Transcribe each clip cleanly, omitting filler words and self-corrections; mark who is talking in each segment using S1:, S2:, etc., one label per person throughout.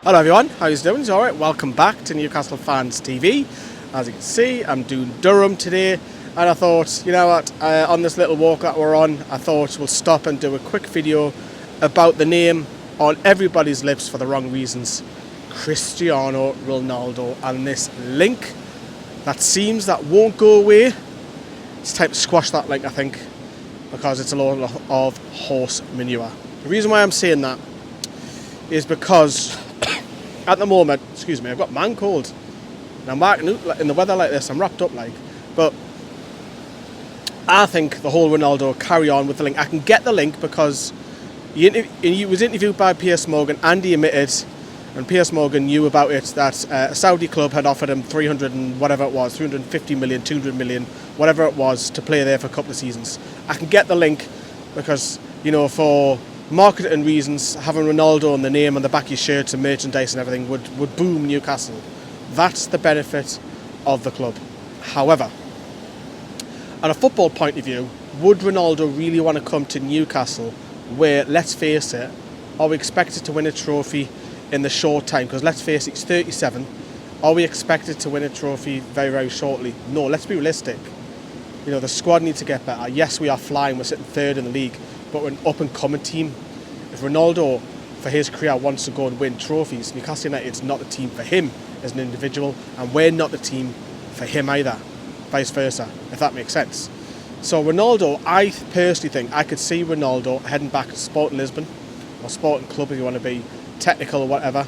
S1: Hello everyone, how you doing? It's alright, welcome back to Newcastle Fans TV. As you can see, I'm doing Durham today, and I thought, you know what, on this little walk that we're on, I thought we'll stop and do a quick video about the name on everybody's lips for the wrong reasons, Cristiano Ronaldo, and this link that seems that won't go away. It's time to squash that link, I think, because it's a load of horse manure. The reason why I'm saying that is because at the moment, excuse me, I've got man cold. And I'm working out in the weather like this, I'm wrapped up like. But I think the whole Ronaldo carry on with the link. I can get the link because he was interviewed by Piers Morgan and he admitted, and Piers Morgan knew about it, that a Saudi club had offered him 300 and whatever it was, 350 million, 200 million, whatever it was, to play there for a couple of seasons. I can get the link because, you know, for marketing reasons, having Ronaldo on the name on the back of your shirts and merchandise and everything would boom Newcastle. That's the benefit of the club. However, on a football point of view, would Ronaldo really want to come to Newcastle where, let's face it, are we expected to win a trophy in the short time? Because let's face it, he's 37. Are we expected to win a trophy very, very shortly? No, let's be realistic. You know, the squad needs to get better. Yes, we are flying, we're sitting third in the league, but we're an up-and-coming team. If Ronaldo, for his career, wants to go and win trophies, Newcastle United's not the team for him as an individual, and we're not the team for him either, vice versa, if that makes sense. So Ronaldo, I personally think I could see Ronaldo heading back to Sporting Lisbon, or Sporting Club if you want to be technical or whatever,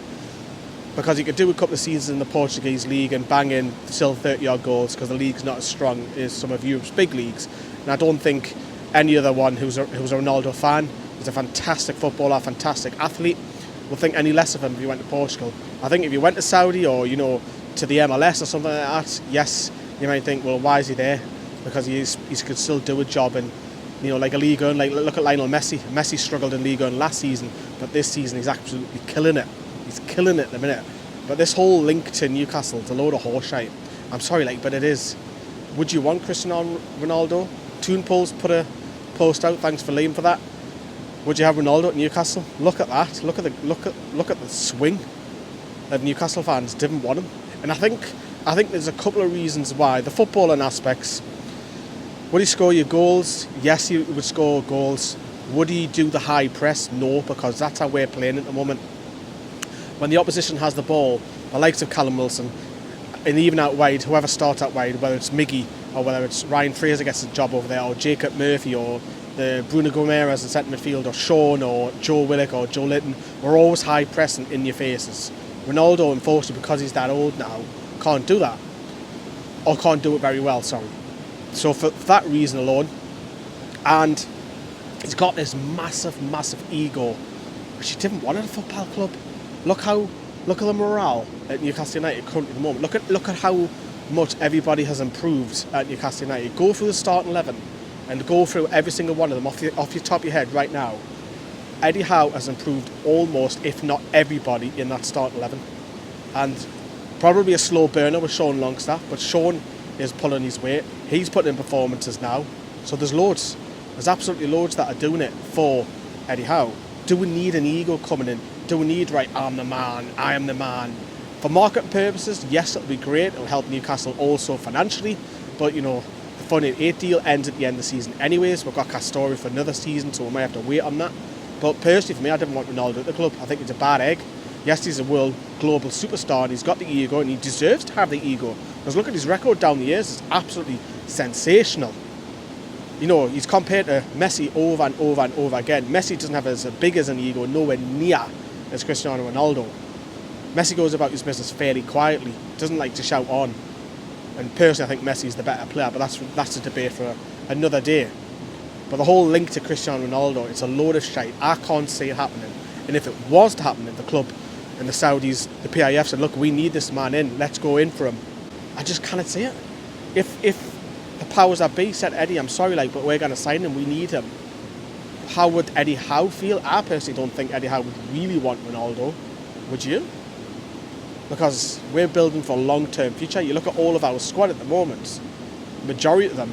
S1: because he could do a couple of seasons in the Portuguese league and bang in still 30-odd goals, because the league's not as strong as some of Europe's big leagues. And I don't think any other one who's a Ronaldo fan, he's a fantastic footballer, fantastic athlete, will think any less of him if he went to Portugal. I think if you went to Saudi or, you know, to the MLS or something like that, yes, you might think, well, why is he there? Because he could still do a job in, you know, like a Ligue 1. Like, look at Lionel Messi. Messi struggled in Ligue 1 last season, but this season he's absolutely killing it. He's killing it at the minute. But this whole link to Newcastle, it's a load of horseshit. I'm sorry, like, but it is. Would you want Cristiano Ronaldo? Toon Polls put a post out. Thanks for Liam for that. Would you have Ronaldo at Newcastle? Look at that. Look at the swing that Newcastle fans didn't want him. And I think there's a couple of reasons why. The footballing aspects. Would he score your goals? Yes, he would score goals. Would he do the high press? No, because that's how we're playing at the moment. When the opposition has the ball, the likes of Callum Wilson, and even out wide, whoever starts out wide, whether it's Miggy or whether it's Ryan Fraser gets a job over there, or Jacob Murphy, or the Bruno Gomes in centre midfield, or Sean, or Joe Willock, or Joe Linton, we're always high pressing in your faces. Ronaldo, unfortunately, because he's that old now, can't do that. Or can't do it very well, sorry. So for that reason alone, and he's got this massive, massive ego, which he didn't want at a football club. Look at the morale at Newcastle United currently at the moment. Look at how much everybody has improved at Newcastle United. Go through the starting 11 and go through every single one of them off your top of your head right now. Eddie Howe has improved almost, if not everybody, in that starting 11. And probably a slow burner with Sean Longstaff, but Sean is pulling his weight. He's putting in performances now. So there's loads. There's absolutely loads that are doing it for Eddie Howe. Do we need an ego coming in? Do we need, right, I'm the man, I am the man? For marketing purposes, yes, it'll be great. It'll help Newcastle also financially. But, you know, the Fun 8 deal ends at the end of the season anyways. We've got Castori for another season, so we might have to wait on that. But personally, for me, I didn't want Ronaldo at the club. I think he's a bad egg. Yes, he's a world global superstar and he's got the ego and he deserves to have the ego. Because look at his record down the years, it's absolutely sensational. You know, he's compared to Messi over and over and over again. Messi doesn't have as big as an ego, nowhere near as Cristiano Ronaldo. Messi goes about his business fairly quietly, doesn't like to shout on. And personally, I think Messi's the better player, but that's a debate for another day. But the whole link to Cristiano Ronaldo, it's a load of shite. I can't see it happening. And if it was to happen, if the club and the Saudis, the PIF said, look, we need this man in, let's go in for him, I just cannot see it. If the powers that be said, Eddie, I'm sorry, like, but we're going to sign him, we need him, how would Eddie Howe feel? I personally don't think Eddie Howe would really want Ronaldo. Would you? Because we're building for a long-term future. You look at all of our squad at the moment, the majority of them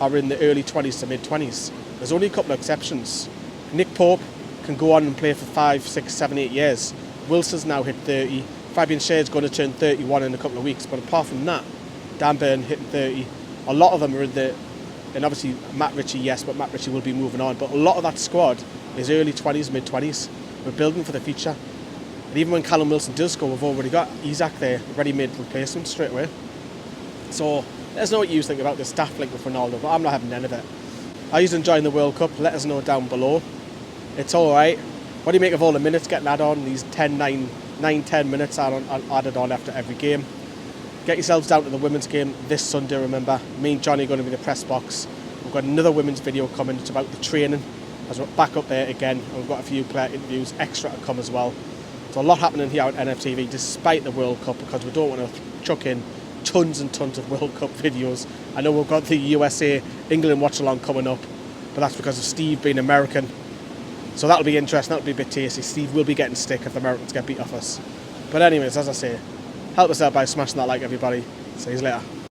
S1: are in the early 20s to mid-20s. There's only a couple of exceptions. Nick Pope can go on and play for 5, 6, 7, 8 years. Wilson's now hit 30. Fabian Schär's going to turn 31 in a couple of weeks. But apart from that, Dan Burn hitting 30. A lot of them are in the... And obviously Matt Ritchie, yes, but Matt Ritchie will be moving on. But a lot of that squad is early 20s, mid-20s. We're building for the future. And even when Callum Wilson does go, we've already got Isak there, ready-made replacement straight away. So let us know what you think about the staff link with Ronaldo, but I'm not having none of it. Are you enjoying the World Cup? Let us know down below. It's alright. What do you make of all the minutes getting added on? These 10 minutes are added on after every game. Get yourselves down to the women's game this Sunday, remember. Me and Johnny are going to be in the press box. We've got another women's video coming. It's about the training. As we're back up there again. And we've got a few player interviews extra to come as well. So a lot happening here at NFTV despite the World Cup, because we don't want to chuck in tons and tons of World Cup videos. I know we've got the USA England watch along coming up, but that's because of Steve being American. So that'll be interesting, that'll be a bit tasty. Steve will be getting stick if the Americans get beat off us. But anyways, as I say, help us out by smashing that like, everybody. See you later.